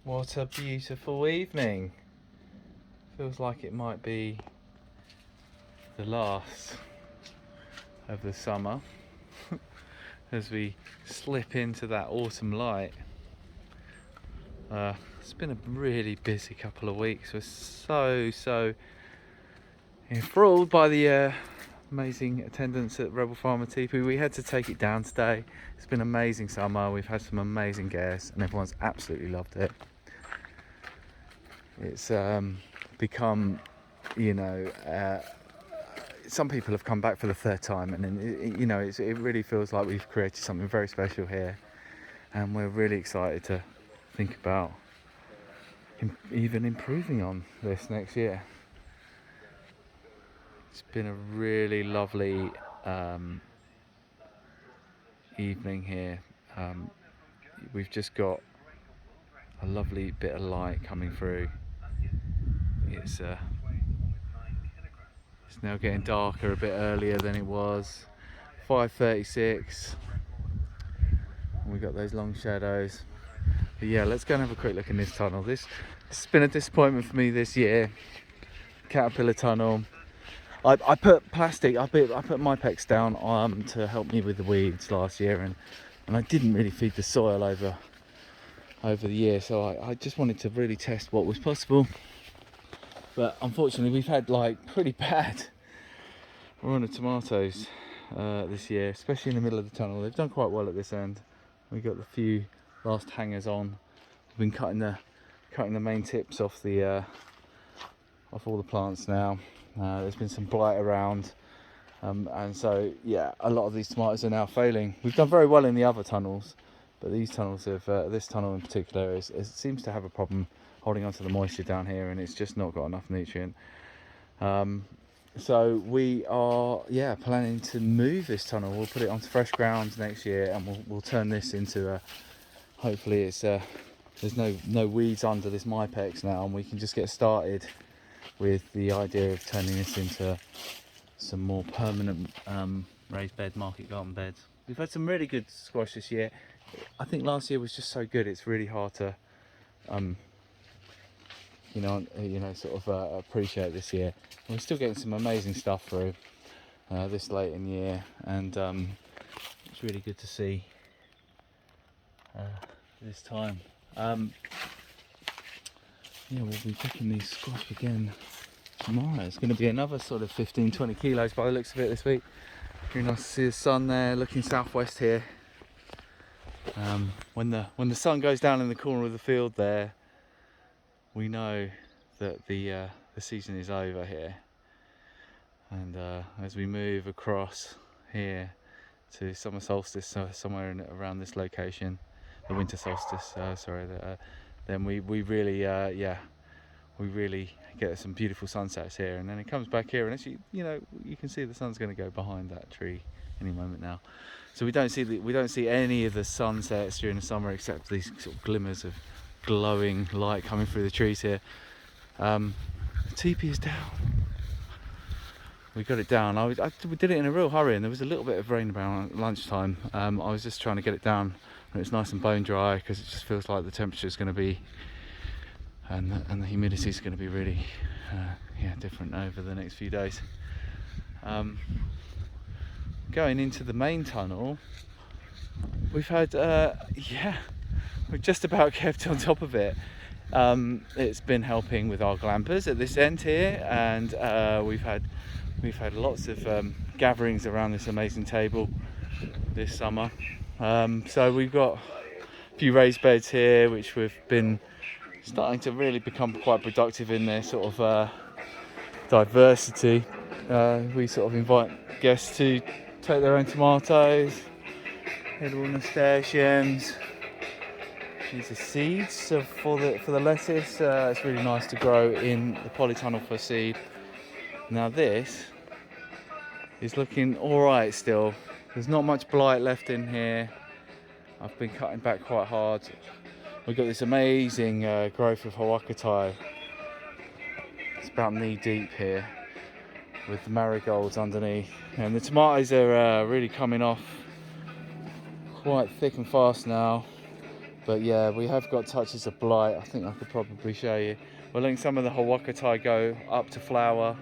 What a beautiful evening. Feels like it might be the last of the summer as we slip into that autumn light. It's been a really busy couple of weeks. We're so enthralled by the amazing attendance at Rebel Farmer Tipu. We had to take it down today. It's been an amazing summer. We've had some amazing guests and everyone's absolutely loved it. It's become, some people have come back for the third time, and it really feels like we've created something very special here, and we're really excited to think about even improving on this next year. It's been a really lovely evening here. We've just got a lovely bit of light coming through. It's now getting darker a bit earlier than it was. 5:36. We've got those long shadows. But yeah, let's go and have a quick look in this tunnel. This has been a disappointment for me this year. Caterpillar tunnel. I put plastic. I put Mypex down to help me with the weeds last year, and I didn't really feed the soil over the year. So I just wanted to really test what was possible. But unfortunately, we've had like pretty bad run of tomatoes this year, especially in the middle of the tunnel. They've done quite well at this end. We got the few last hangers on. We've been cutting the main tips off off all the plants now. There's been some blight around, and so yeah, a lot of these tomatoes are now failing. We've done very well in the other tunnels, but these tunnels this tunnel in particular it seems to have a problem holding onto the moisture down here, and it's just not got enough nutrient. So we are planning to move this tunnel. We'll put it onto fresh ground next year, and we'll turn this into hopefully it's there's no weeds under this Mypex now, and we can just get started with the idea of turning this into some more permanent raised bed, market garden beds. We've had some really good squash this year. I think last year was just so good, it's really hard to appreciate this year. We're still getting some amazing stuff through this late in the year, and it's really good to see this time. We'll be picking these squash again tomorrow. It's going to be another sort of 15-20 kilos by the looks of it this week. Really nice to see the sun there looking southwest here. When the sun goes down in the corner of the field there, we know that the season is over here, and as we move across here to summer solstice, somewhere around this location, the winter solstice, then we really we really get some beautiful sunsets here, and then it comes back here, and actually you can see the sun's going to go behind that tree any moment now. So we don't see any of the sunsets during the summer except these sort of glimmers of glowing light coming through the trees here. The teepee is down. We got it down. We did it in a real hurry, and there was a little bit of rain around lunchtime. I was just trying to get it down when it's nice and bone dry, because it just feels like the temperature is going to be and the humidity is going to be really different over the next few days. Going into the main tunnel, we've had we've just about kept on top of it. It's been helping with our glampers at this end here, and we've had lots of gatherings around this amazing table this summer. So we've got a few raised beds here which we've been starting to really become quite productive in their sort of diversity. We sort of invite guests to take their own tomatoes, edible nasturtiums. These are seeds for the lettuce. It's really nice to grow in the polytunnel for seed. Now this is looking alright still. There's not much blight left in here. I've been cutting back quite hard. We've got this amazing growth of Hawakatai. It's about knee deep here with the marigolds underneath. And the tomatoes are really coming off quite thick and fast now. But yeah, we have got touches of blight. I think I could probably show you. We're letting some of the Hawakai go up to flower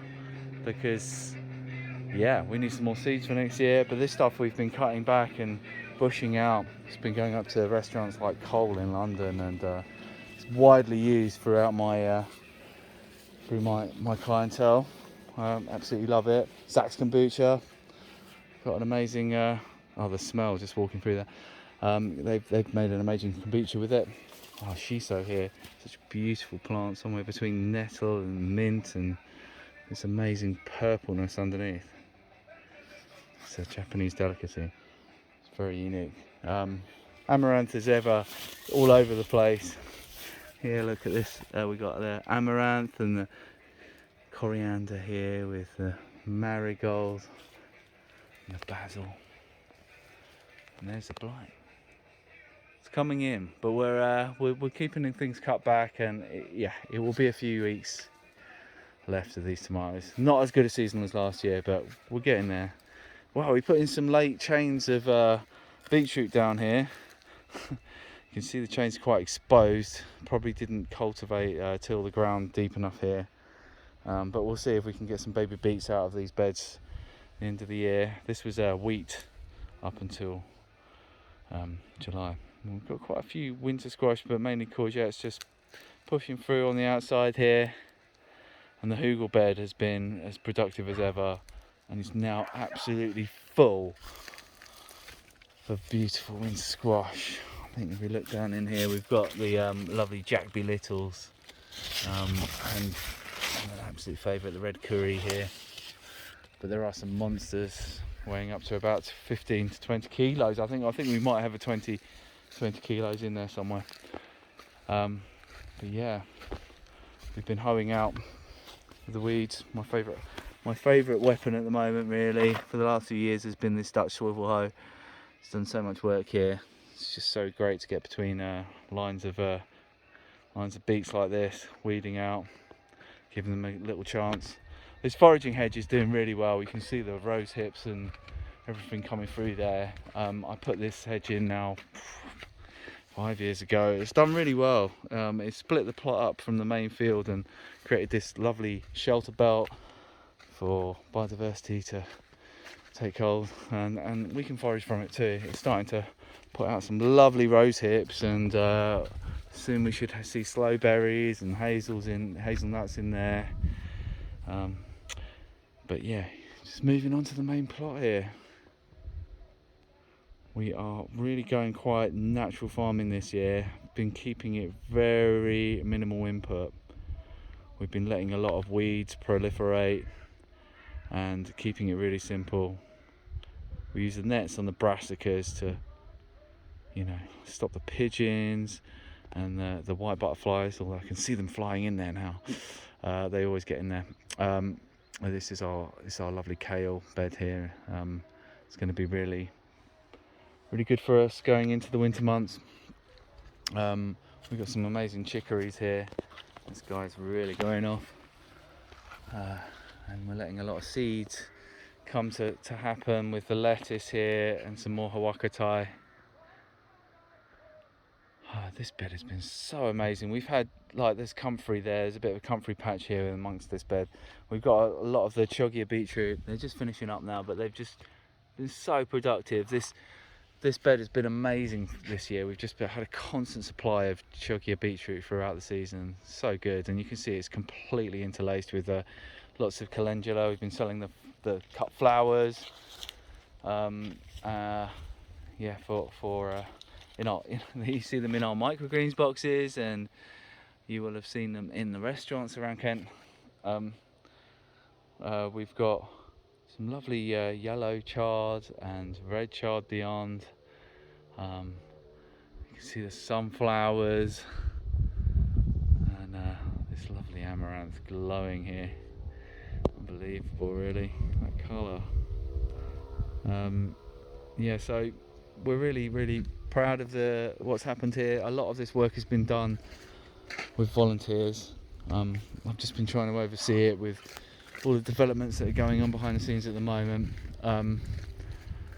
because, yeah, we need some more seeds for next year. But this stuff we've been cutting back and bushing out. It's been going up to restaurants like Cole in London, and it's widely used throughout my through my clientele. Absolutely love it. Zach's Kombucha got an amazing. Oh, the smell just walking through there. They've made an amazing kombucha with it. Oh, shiso here, such a beautiful plant, somewhere between nettle and mint, and this amazing purpleness underneath. It's a Japanese delicacy. It's very unique. Amaranth is ever all over the place. Here, look at this. We got the amaranth and the coriander here with the marigold and the basil. And there's the blight. It's coming in, but we're keeping things cut back, and it will be a few weeks left of these tomatoes. Not as good a season as last year, but we're getting there. Wow, we put in some late chains of beetroot down here. You can see the chains quite exposed. Probably didn't cultivate till the ground deep enough here, but we'll see if we can get some baby beets out of these beds at the end of the year. This was wheat up until July. We've got quite a few winter squash, but mainly courgettes just pushing through on the outside here. And the hugel bed has been as productive as ever, and is now absolutely full of beautiful winter squash. I think if we look down in here, we've got the lovely Jack B. Littles, and an absolute favourite, the red curry here. But there are some monsters weighing up to about 15 to 20 kilos. I think we might have a 20 kilos in there somewhere. But yeah, we've been hoeing out the weeds. My favourite weapon at the moment, really, for the last few years, has been this Dutch swivel hoe. It's done so much work here. It's just so great to get between lines of beets like this, weeding out, giving them a little chance. This foraging hedge is doing really well. You can see the rose hips and everything coming through there. I put this hedge in now 5 years ago. It's done really well. It split the plot up from the main field and created this lovely shelter belt for biodiversity to take hold, and we can forage from it too. It's starting to put out some lovely rose hips, and soon we should see sloe berries and hazelnuts in there. But yeah, just moving on to the main plot here. We are really going quite natural farming this year. Been keeping it very minimal input. We've been letting a lot of weeds proliferate and keeping it really simple. We use the nets on the brassicas to, stop the pigeons and the white butterflies, although I can see them flying in there now. They always get in there. This is our lovely kale bed here. It's going to be really good for us going into the winter months. We've got some amazing chicories here. This guy's really going off, and we're letting a lot of seeds come to happen with the lettuce here and some more Hawakai. This bed has been so amazing. We've had, there's comfrey there. There's a bit of a comfrey patch here amongst this bed. We've got a lot of the Chogia beetroot. They're just finishing up now, but they've just been so productive. This bed has been amazing this year. We've just had a constant supply of Chogia beetroot throughout the season. So good, and you can see it's completely interlaced with lots of calendula. We've been selling the cut flowers. You see them in our microgreens boxes, and you will have seen them in the restaurants around Kent. We've got some lovely yellow chard and red chard beyond. You can see the sunflowers and this lovely amaranth glowing here. Unbelievable, really, that colour. So we're really proud of what's happened here. A lot of this work has been done with volunteers. I've just been trying to oversee it with all the developments that are going on behind the scenes at the moment.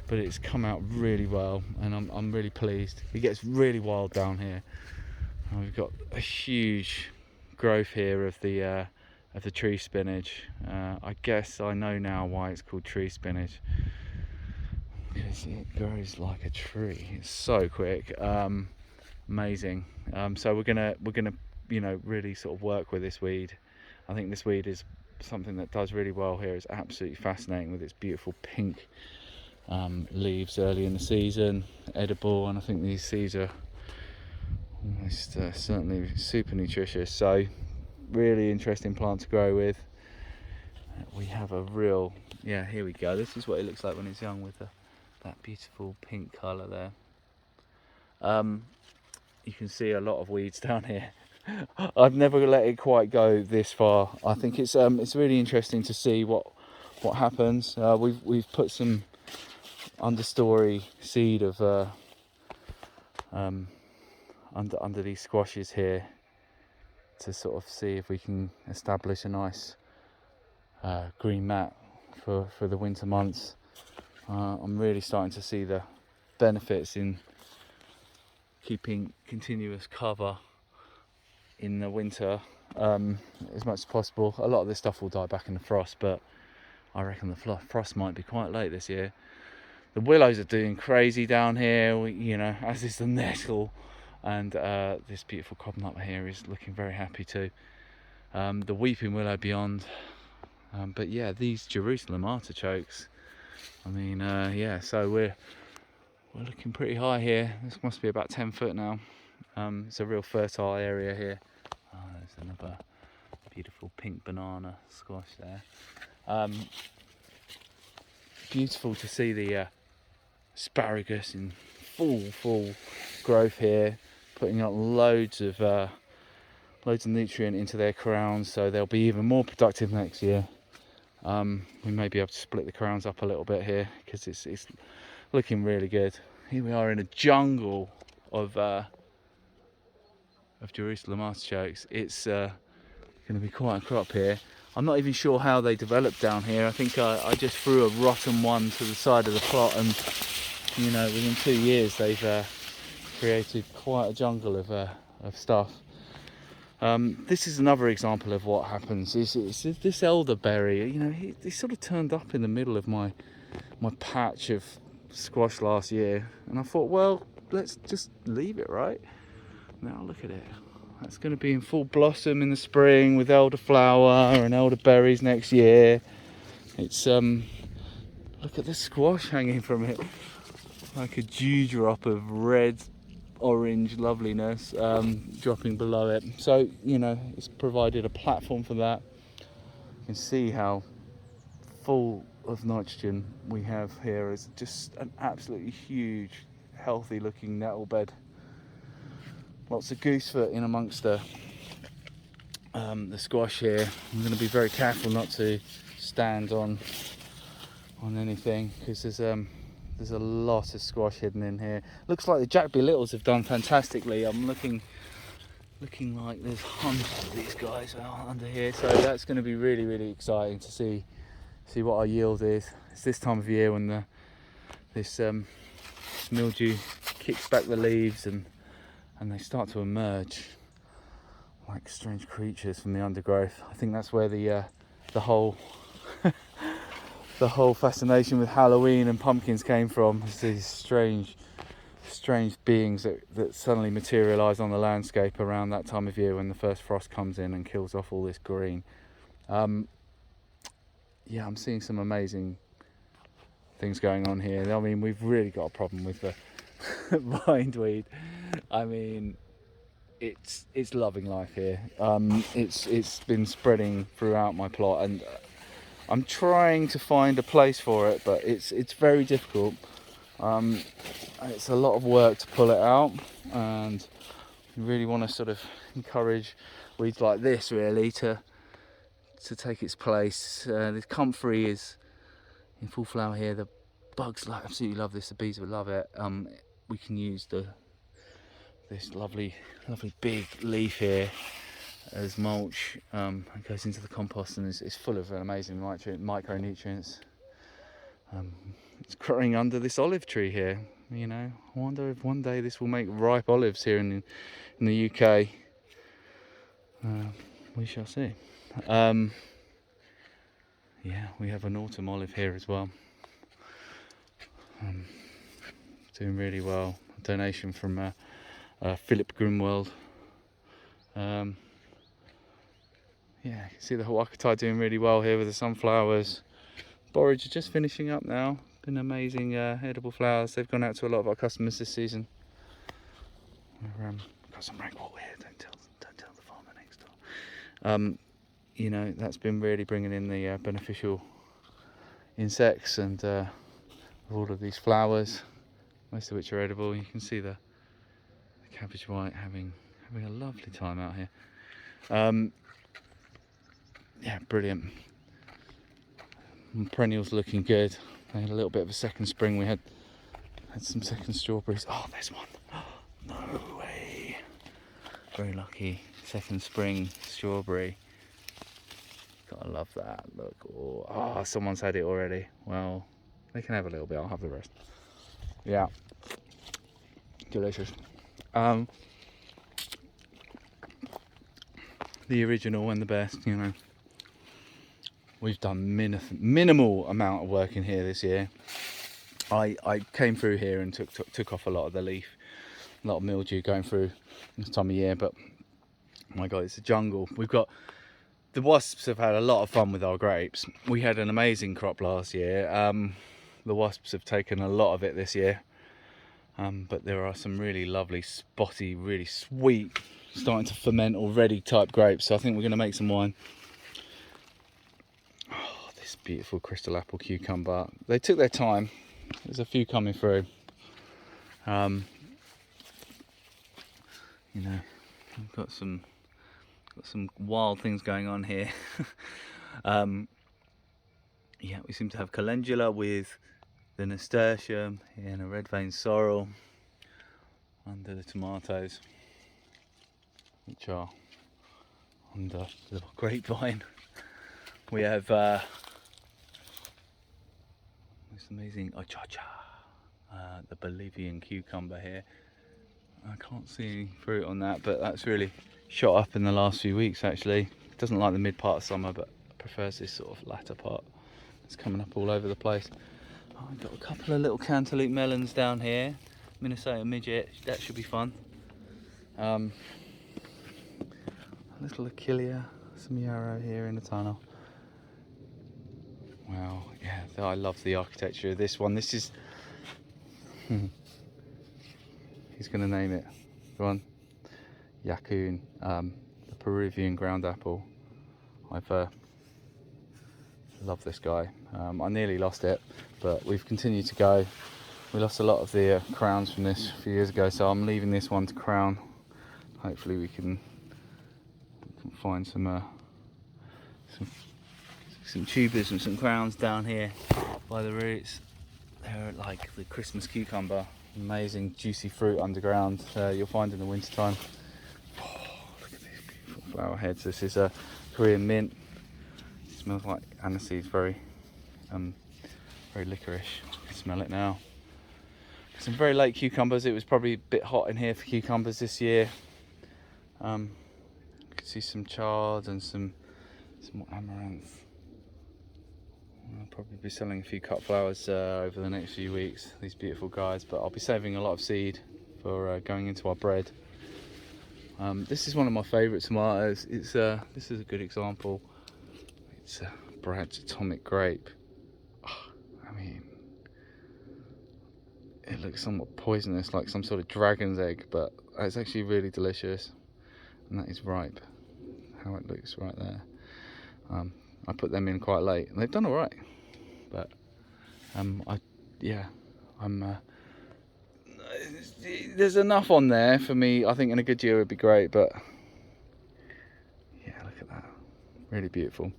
but it's come out really well, and I'm really pleased. It gets really wild down here. We've got a huge growth here of the tree spinach. I guess I know now why it's called tree spinach, because it grows like a tree. It's so quick, amazing. So we're gonna really sort of work with this weed. I think this weed is something that does really well here. It's absolutely fascinating with its beautiful pink leaves early in the season, edible, and I think these seeds are almost certainly super nutritious. So really interesting plant to grow with. We have a real, here we go. This is what it looks like when it's young with that beautiful pink colour there. You can see a lot of weeds down here. I've never let it quite go this far. I think it's really interesting to see what happens. We've put some understory seed of under these squashes here to sort of see if we can establish a nice green mat for the winter months. I'm really starting to see the benefits in keeping continuous cover in the winter as much as possible. A lot of this stuff will die back in the frost, but I reckon the frost might be quite late this year. The willows are doing crazy down here, as is the nettle, and this beautiful cobnut here is looking very happy too. The weeping willow beyond, but yeah, these Jerusalem artichokes, I mean, so we're looking pretty high here. This must be about 10 foot now. It's a real fertile area here. There's another beautiful pink banana squash there. Beautiful to see the asparagus in full growth here, putting up loads of nutrient into their crowns, so they'll be even more productive next year. We may be able to split the crowns up a little bit here because it's looking really good. Here we are in a jungle of Jerusalem artichokes. It's going to be quite a crop here. I'm not even sure how they developed down here. I think I just threw a rotten one to the side of the plot, and within 2 years they've created quite a jungle of stuff. This is another example of what happens. It's this elderberry. He sort of turned up in the middle of my patch of squash last year, and I thought, well, let's just leave it, right? Now look at it. That's going to be in full blossom in the spring with elderflower and elderberries next year. It's look at the squash hanging from it, like a dewdrop of red orange loveliness dropping below it. So it's provided a platform for that. You can see how full of nitrogen we have here. It's just an absolutely huge, healthy looking nettle bed. Lots of goosefoot in amongst the squash here. I'm going to be very careful not to stand on anything, because there's a lot of squash hidden in here. Looks like the Jack B. Littles have done fantastically. I'm looking like there's hundreds of these guys out under here, so that's going to be really exciting to see what our yield is. It's this time of year when this mildew kicks back the leaves and they start to emerge like strange creatures from the undergrowth. I think that's where the whole the whole fascination with Halloween and pumpkins came from. It's these strange beings that suddenly materialise on the landscape around that time of year when the first frost comes in and kills off all this green. I'm seeing some amazing things going on here. I mean, we've really got a problem with the bindweed. I mean, it's loving life here. It's been spreading throughout my plot, and I'm trying to find a place for it, but it's very difficult. It's a lot of work to pull it out, and you really want to sort of encourage weeds like this really to take its place. The comfrey is in full flower here. The bugs absolutely love this. The bees will love it. We can use this lovely big leaf here as mulch. It goes into the compost and is full of amazing micronutrients. It's growing under this olive tree here. You know, I wonder if one day this will make ripe olives here in the UK. We shall see. Yeah, we have an autumn olive here as well. Doing really well. A donation from Philip Grimwald. Yeah, you can see the Huakatai doing really well here with the sunflowers. Borage are just finishing up now. Been amazing edible flowers. They've gone out to a lot of our customers this season. We've got some ragwort here. Don't tell the farmer next door. You know, that's been really bringing in the beneficial insects and all of these flowers, most of which are edible. You can see the cabbage white having a lovely time out here. Yeah, brilliant. Perennials looking good. They had a little bit of a second spring. We had some second strawberries. Oh, there's one. No way. Very lucky second spring strawberry. Gotta love that. Look. Oh, someone's had it already. Well, they can have a little bit. I'll have the rest. Yeah. Delicious. The original and the best, you know. We've done minimal amount of work in here this year. I came through here and took off a lot of the leaf, a lot of mildew going through this time of year, but oh my god, it's a jungle. The wasps have had a lot of fun with our grapes. We had an amazing crop last year. The wasps have taken a lot of it this year, but there are some really lovely, spotty, really sweet, starting to ferment already type grapes. So I think we're going to make some wine. Oh, this beautiful crystal apple cucumber. They took their time. There's a few coming through. You know, we've got some wild things going on here. Yeah, we seem to have calendula with the nasturtium and a red vein sorrel under the tomatoes, which are under the grapevine. We have this amazing ochacha, the Bolivian cucumber here. I can't see any fruit on that, but that's really shot up in the last few weeks actually. Doesn't like the mid part of summer, but prefers this sort of latter part. It's coming up all over the place. Oh, I've got a couple of little cantaloupe melons down here. Minnesota midget, that should be fun. A little Achillea, some yarrow here in the tunnel. Wow, yeah, I love the architecture of this one. This is he's going to name it. Go on. Yaccoon, the Peruvian ground apple. I've love this guy. I nearly lost it, but we've continued to go. We lost a lot of the crowns from this a few years ago, so I'm leaving this one to crown. Hopefully we can find some tubers and some crowns down here by the roots. They're like the Christmas cucumber. Amazing juicy fruit underground. You'll find in the winter time. Oh, look at these beautiful flower heads. This is a Korean mint. It smells like aniseed, very licorice. I can smell it now. Some very late cucumbers. It was probably a bit hot in here for cucumbers this year. You can see some chard and some amaranth. I'll probably be selling a few cut flowers over the next few weeks, these beautiful guys, but I'll be saving a lot of seed for going into our bread. This is one of my favourite tomatoes. This is a good example. It's a Brad's Atomic Grape. Oh, I mean, it looks somewhat poisonous, like some sort of dragon's egg, but it's actually really delicious, and that is ripe. How it looks right there. I put them in quite late, and they've done all right. But there's enough on there for me. I think in a good year would be great. But yeah, look at that, really beautiful.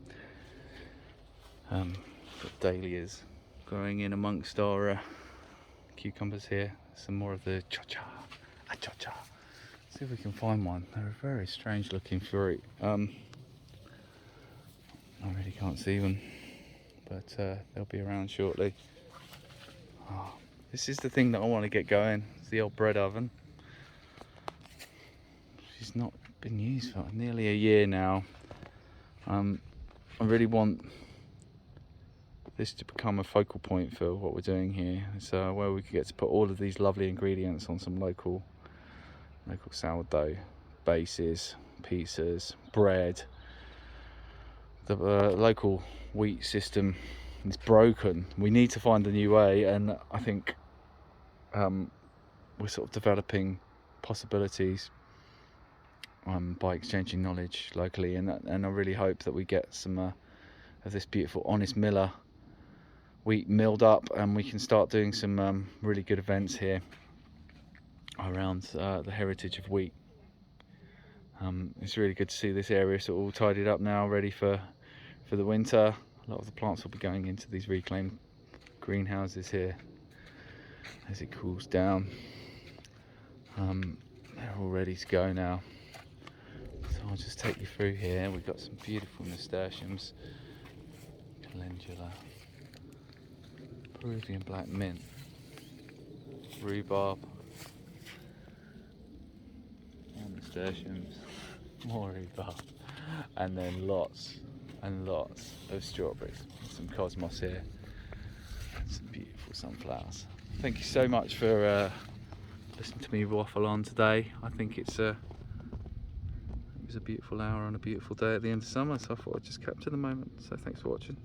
Got dahlias growing in amongst our cucumbers here. Some more of the chocha. See if we can find one. They're a very strange looking fruit. I really can't see them, but they'll be around shortly. Oh, this is the thing that I want to get going. It's the old bread oven. She's not been used for nearly a year now. I really want this to become a focal point for what we're doing here. It's where we can get to put all of these lovely ingredients on some local sourdough bases, pizzas, bread. The local wheat system is broken. We need to find a new way, and I think we're sort of developing possibilities by exchanging knowledge locally, and I really hope that we get some of this beautiful Honest Miller wheat milled up, and we can start doing some really good events here around the heritage of wheat. It's really good to see this area sort of all tidied up now, ready for the winter. A lot of the plants will be going into these reclaimed greenhouses here as it cools down. They're all ready to go now. So I'll just take you through here. We've got some beautiful nasturtiums, calendula, Peruvian black mint, rhubarb, more nasturtiums, more rhubarb, and then lots and lots of strawberries. Some cosmos here, and some beautiful sunflowers. Thank you so much for listening to me waffle on today. I think it was a beautiful hour on a beautiful day at the end of summer, so I thought I'd just capture the moment. So thanks for watching.